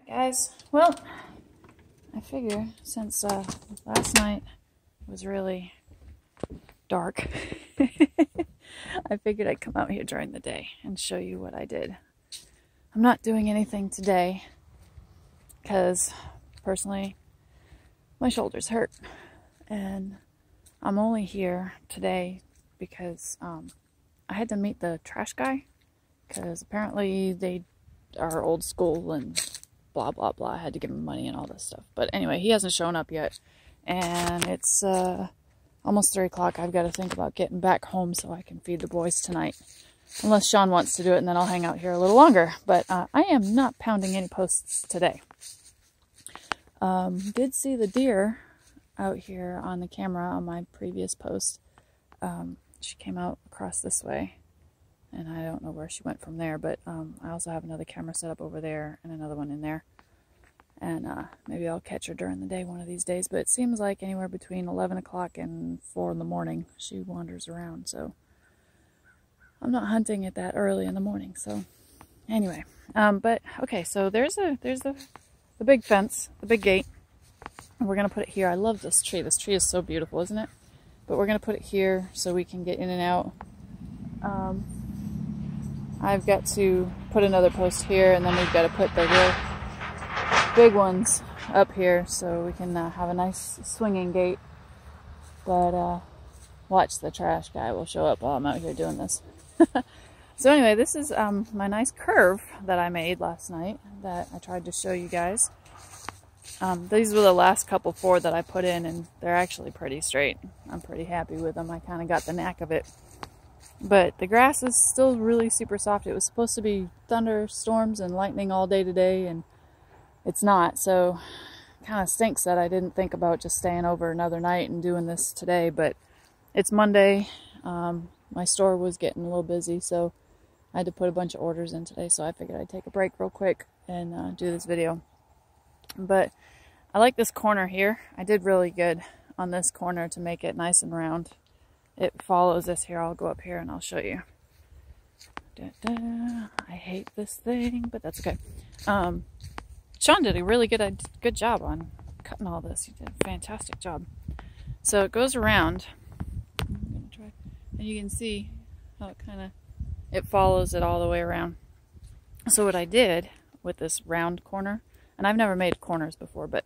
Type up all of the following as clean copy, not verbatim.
Guys, well, I figure since last night was really dark, I figured I'd come out here during the day and show you what I did. I'm not doing anything today because personally my shoulders hurt, and I'm only here today because I had to meet the trash guy because apparently they are old school and blah blah blah. I had to give him money and all this stuff, but anyway, he hasn't shown up yet, and it's almost 3 o'clock. I've got to think about getting back home so I can feed the boys tonight, unless Sean wants to do it, and then I'll hang out here a little longer. But I am not pounding any posts today. Did see the deer out here on the camera on my previous post. She came out across this way, and I don't know where she went from there, but I also have another camera set up over there and another one in there, and maybe I'll catch her during the day one of these days. But it seems like anywhere between 11 o'clock and 4 in the morning she wanders around, so I'm not hunting it that early in the morning. So anyway, but okay, so there's the big fence, the big gate, and we're gonna put it here. I love this tree. This tree is so beautiful, isn't it? But we're gonna put it here so we can get in and out. I've got to put another post here, and then we've got to put the real big ones up here so we can have a nice swinging gate. But watch, the trash guy will show up while I'm out here doing this. So anyway, this is my nice curve that I made last night that I tried to show you guys. These were the last couple 4 that I put in, and they're actually pretty straight. I'm pretty happy with them. I kind of got the knack of it. But the grass is still really super soft. It was supposed to be thunderstorms and lightning all day today, and it's not. So it kind of stinks that I didn't think about just staying over another night and doing this today. But it's Monday. My store was getting a little busy, so I had to put a bunch of orders in today. So I figured I'd take a break real quick and do this video. But I like this corner here. I did really good on this corner to make it nice and round. It follows this here. I'll go up here and I'll show you. I hate this thing, but that's okay. Sean did a really good job on cutting all this. He did a fantastic job. So it goes around. I'm gonna try, and you can see how it follows it all the way around. So what I did with this round corner, and I've never made corners before, but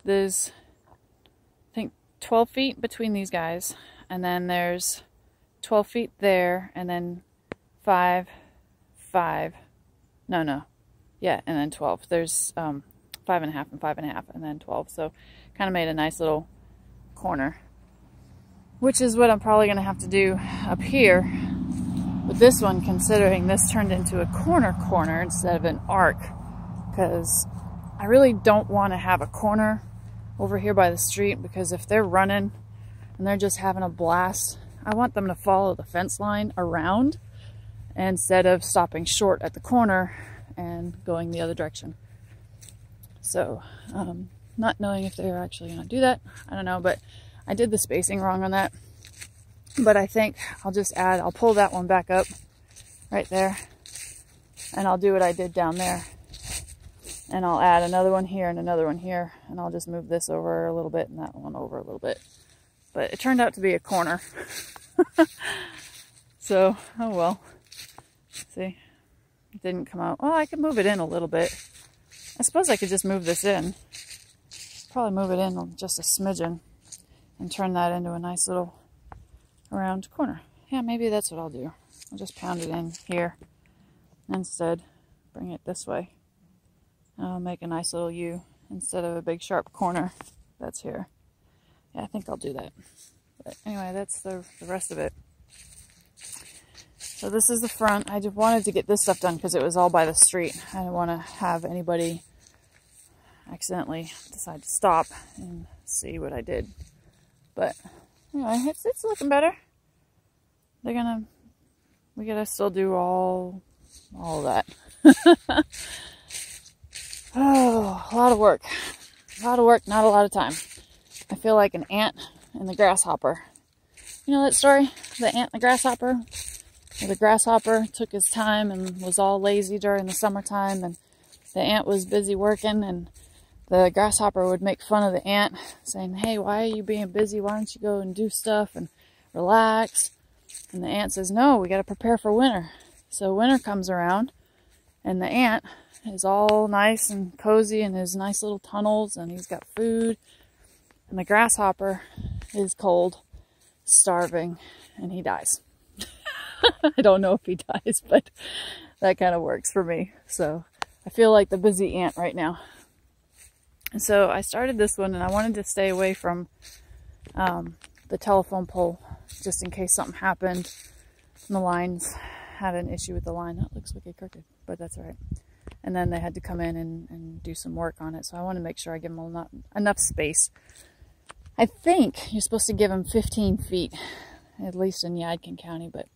there's, I think, 12 feet between these guys. And then there's 12 feet there, and then 5, and then 12. There's 5.5 and 5.5, and then 12. So kind of made a nice little corner, which is what I'm probably going to have to do up here with this one, considering this turned into a corner instead of an arc, because I really don't want to have a corner over here by the street, because if they're running and they're just having a blast, I want them to follow the fence line around instead of stopping short at the corner and going the other direction. So, not knowing if they're actually going to do that, I don't know, but I did the spacing wrong on that. But I think I'll just I'll pull that one back up right there, and I'll do what I did down there. And I'll add another one here and another one here, and I'll just move this over a little bit and that one over a little bit. But it turned out to be a corner. So, oh well. See, it didn't come out. Well, I could move it in a little bit. I suppose I could just move this in. Probably move it in just a smidgen and turn that into a nice little round corner. Yeah, maybe that's what I'll do. I'll just pound it in here instead. Bring it this way. I'll make a nice little U instead of a big sharp corner that's here. Yeah, I think I'll do that. But anyway, that's the rest of it. So this is the front. I just wanted to get this stuff done because it was all by the street. I didn't want to have anybody accidentally decide to stop and see what I did. But anyway, it's looking better. We gotta still do all of that. Oh, a lot of work. A lot of work, not a lot of time. I feel like an ant and the grasshopper. You know that story? The ant and the grasshopper? The grasshopper took his time and was all lazy during the summertime, and the ant was busy working, and the grasshopper would make fun of the ant, saying, hey, why are you being busy? Why don't you go and do stuff and relax? And the ant says, no, we got to prepare for winter. So winter comes around, and the ant is all nice and cozy in his nice little tunnels, and he's got food. And the grasshopper is cold, starving, and he dies. I don't know if he dies, but that kind of works for me. So I feel like the busy ant right now. And so I started this one, and I wanted to stay away from the telephone pole, just in case something happened and the lines had an issue with the line. That looks wicked crooked, but that's all right. And then they had to come in and do some work on it. So I want to make sure I give them enough space. I think you're supposed to give them 15 feet, at least in Yadkin County, but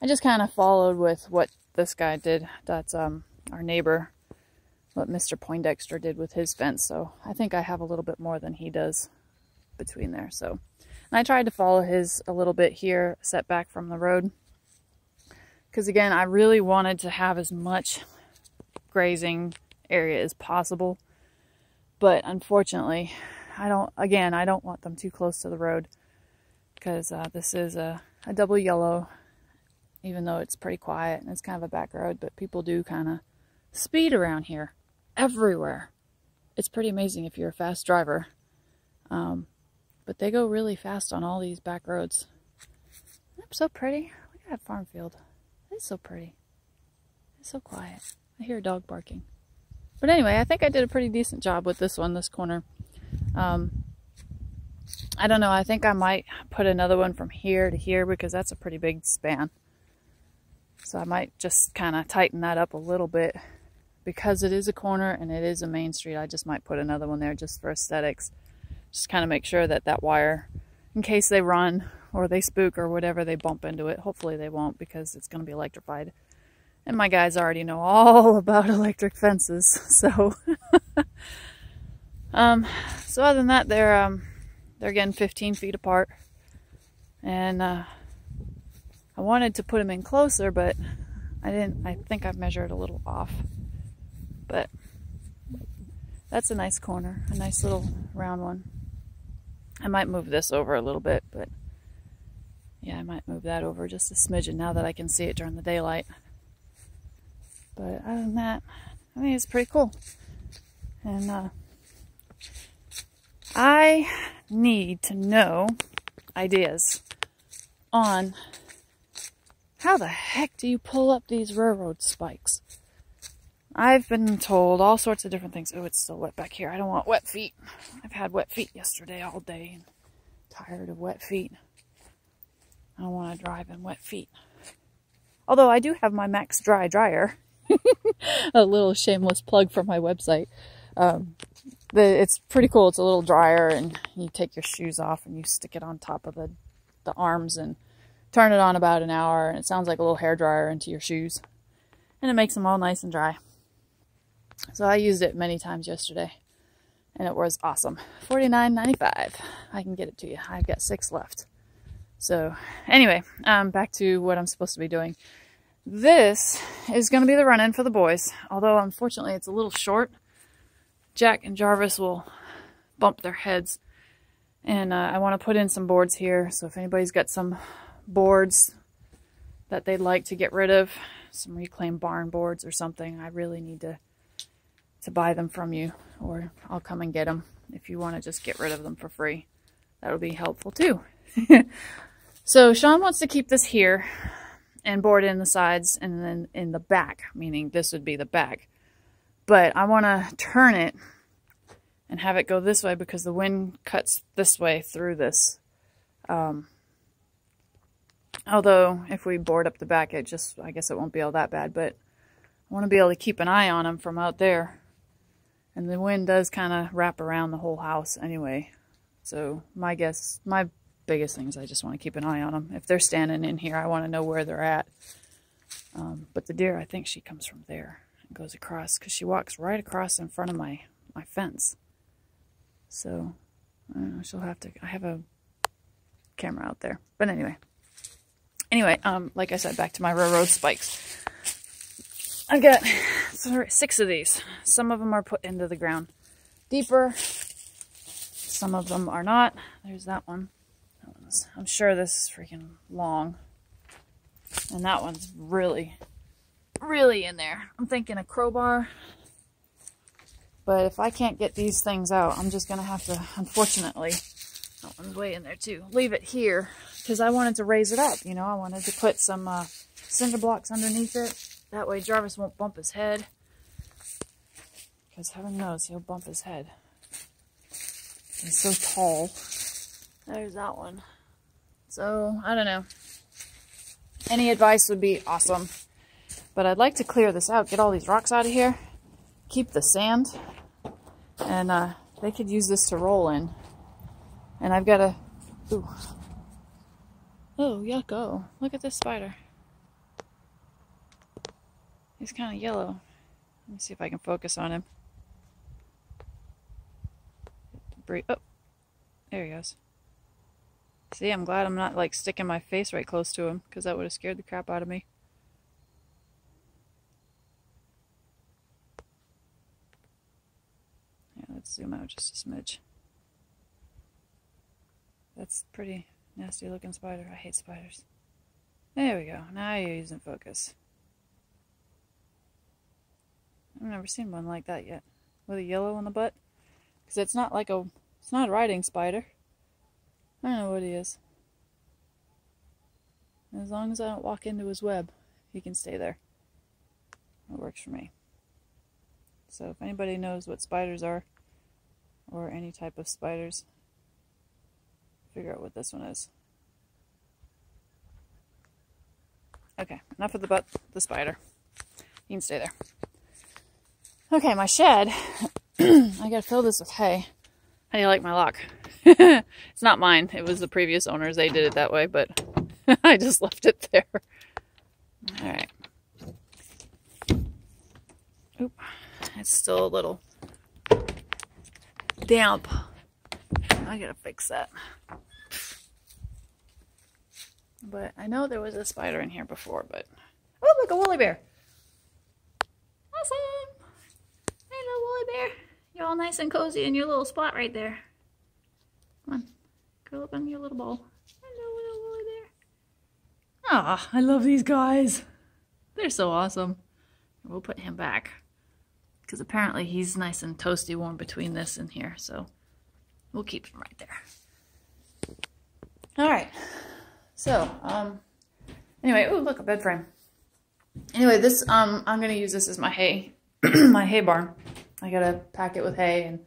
I just kind of followed with what this guy did. That's our neighbor, what Mr. Poindexter did with his fence. So I think I have a little bit more than he does between there. So, and I tried to follow his a little bit here, set back from the road. Because again, I really wanted to have as much grazing area as possible. But unfortunately, I don't want them too close to the road. Because this is a double yellow, even though it's pretty quiet and it's kind of a back road. But people do kind of speed around here everywhere. It's pretty amazing if you're a fast driver. But they go really fast on all these back roads. It's so pretty. Look at that farm field. It's so pretty. It's so quiet. I hear a dog barking. But anyway, I think I did a pretty decent job with this one, this corner. I don't know. I think I might put another one from here to here because that's a pretty big span. So I might just kind of tighten that up a little bit. Because it is a corner and it is a main street, I just might put another one there just for aesthetics. Just kind of make sure that that wire, in case they run or they spook or whatever, they bump into it. Hopefully they won't, because it's going to be electrified. And my guys already know all about electric fences. So, so other than that, they're again 15 feet apart. And I wanted to put them in closer, but I didn't. I think I measured a little off. But that's a nice corner, a nice little round one. I might move this over a little bit, but yeah, I might move that over just a smidgen now that I can see it during the daylight. But other than that, I think it's pretty cool. And I need to know ideas on how the heck do you pull up these railroad spikes? I've been told all sorts of different things. Oh, it's still wet back here. I don't want wet feet. I've had wet feet yesterday all day and tired of wet feet. I don't want to drive in wet feet. Although I do have my Max Dry dryer. A little shameless plug for my website. It's pretty cool. It's a little dryer, and you take your shoes off and you stick it on top of the arms and turn it on about an hour, and it sounds like a little hair dryer into your shoes. And it makes them all nice and dry. So I used it many times yesterday, and it was awesome. $49.95. I can get it to you. I've got 6 left. So anyway, back to what I'm supposed to be doing. This is going to be the run-in for the boys, although unfortunately it's a little short. Jack and Jarvis will bump their heads, and I want to put in some boards here. So if anybody's got some boards that they'd like to get rid of, some reclaimed barn boards or something, I really need to buy them from you, or I'll come and get them if you want to just get rid of them for free. That would be helpful too. So Sean wants to keep this here and board in the sides and then in the back, meaning this would be the back. But I want to turn it and have it go this way because the wind cuts this way through this. Although if we board up the back, I guess it won't be all that bad, but I want to be able to keep an eye on them from out there. And the wind does kind of wrap around the whole house anyway. So my biggest thing is I just want to keep an eye on them. If they're standing in here, I want to know where they're at. But the deer, I think she comes from there and goes across, because she walks right across in front of my fence. So I don't know, she'll have to, I have a camera out there. But anyway, like I said, back to my railroad spikes. I've got 6 of these. Some of them are put into the ground deeper. Some of them are not. There's that one. I'm sure this is freaking long. And that one's really, really in there. I'm thinking a crowbar. But if I can't get these things out, I'm just going to have to, unfortunately, that one's way in there too, leave it here. Because I wanted to raise it up, you know. I wanted to put some cinder blocks underneath it. That way Jarvis won't bump his head. Because heaven knows he'll bump his head. He's so tall. There's that one. So, I don't know. Any advice would be awesome. But I'd like to clear this out, get all these rocks out of here, keep the sand, and they could use this to roll in. And I've got to... Ooh. Oh, yucko. Look at this spider. He's kind of yellow. Let me see if I can focus on him. Oh, there he goes. See, I'm glad I'm not like sticking my face right close to him, because that would have scared the crap out of me. Yeah, let's zoom out just a smidge. That's pretty nasty looking spider. I hate spiders. There we go. Now you're using focus. I've never seen one like that yet. With a yellow on the butt. Because it's not like it's not a riding spider. I don't know what he is. As long as I don't walk into his web, he can stay there. It works for me. So if anybody knows what spiders are, or any type of spiders, figure out what this one is. Okay, enough of the spider. You can stay there. Okay, my shed. I gotta fill this with hay. How do you like my lock? It's not mine. It was the previous owners. They did it that way, but I just left it there. Alright. Oop. It's still a little damp. I gotta fix that. But I know there was a spider in here before, but... Oh, look, a woolly bear! Awesome! Hey, little woolly bear. You're all nice and cozy in your little spot right there. Come on. Curl up on your little ball. Hello, little woolly bear. Ah, I love these guys. They're so awesome. We'll put him back. Because apparently he's nice and toasty warm between this and here, so we'll keep him right there. Alright. So, anyway, oh look, a bed frame. Anyway, this, I'm going to use this as my hay, my hay barn. I got to pack it with hay, and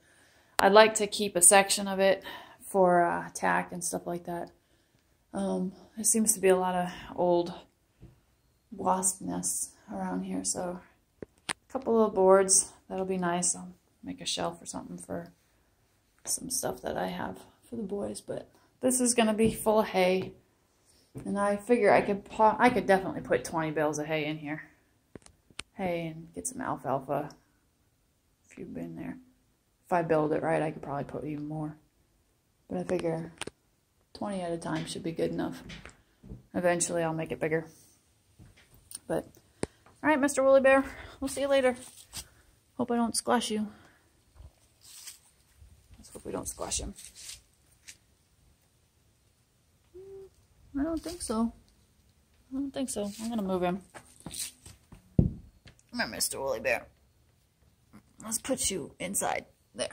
I'd like to keep a section of it for tack and stuff like that. There seems to be a lot of old wasp nests around here, so a couple of boards, that'll be nice. I'll make a shelf or something for some stuff that I have for the boys, but this is going to be full of hay. And I figure I could definitely put 20 bales of hay in here. Hay and get some alfalfa. If you've been there. If I build it right, I could probably put even more. But I figure 20 at a time should be good enough. Eventually I'll make it bigger. But, alright, Mr. Woolly Bear. We'll see you later. Hope I don't squash you. Let's hope we don't squash him. I don't think so. I don't think so. I'm gonna move him. Come here, Mr. Woolly Bear. Let's put you inside. There.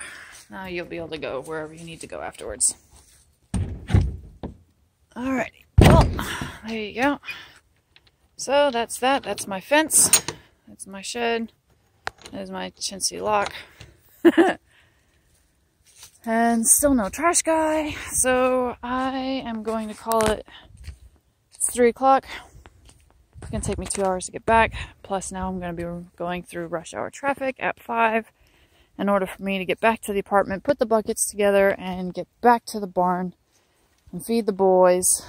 Now you'll be able to go wherever you need to go afterwards. Alrighty. Well, there you go. So that's that. That's my fence. That's my shed. There's my chintzy lock. And still no trash guy. So I am going to call it 3 o'clock. It's going to take me 2 hours to get back. Plus now I'm going to be going through rush hour traffic at 5 in order for me to get back to the apartment, put the buckets together, and get back to the barn and feed the boys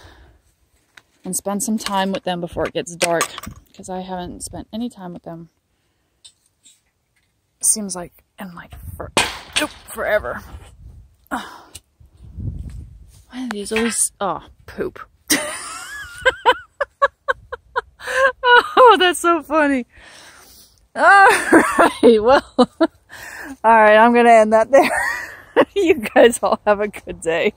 and spend some time with them before it gets dark, because I haven't spent any time with them. It seems like in like forever. Oh. Why are these always... Oh, poop. Oh, that's so funny. All right, well, all right, I'm going to end that there. You guys all have a good day.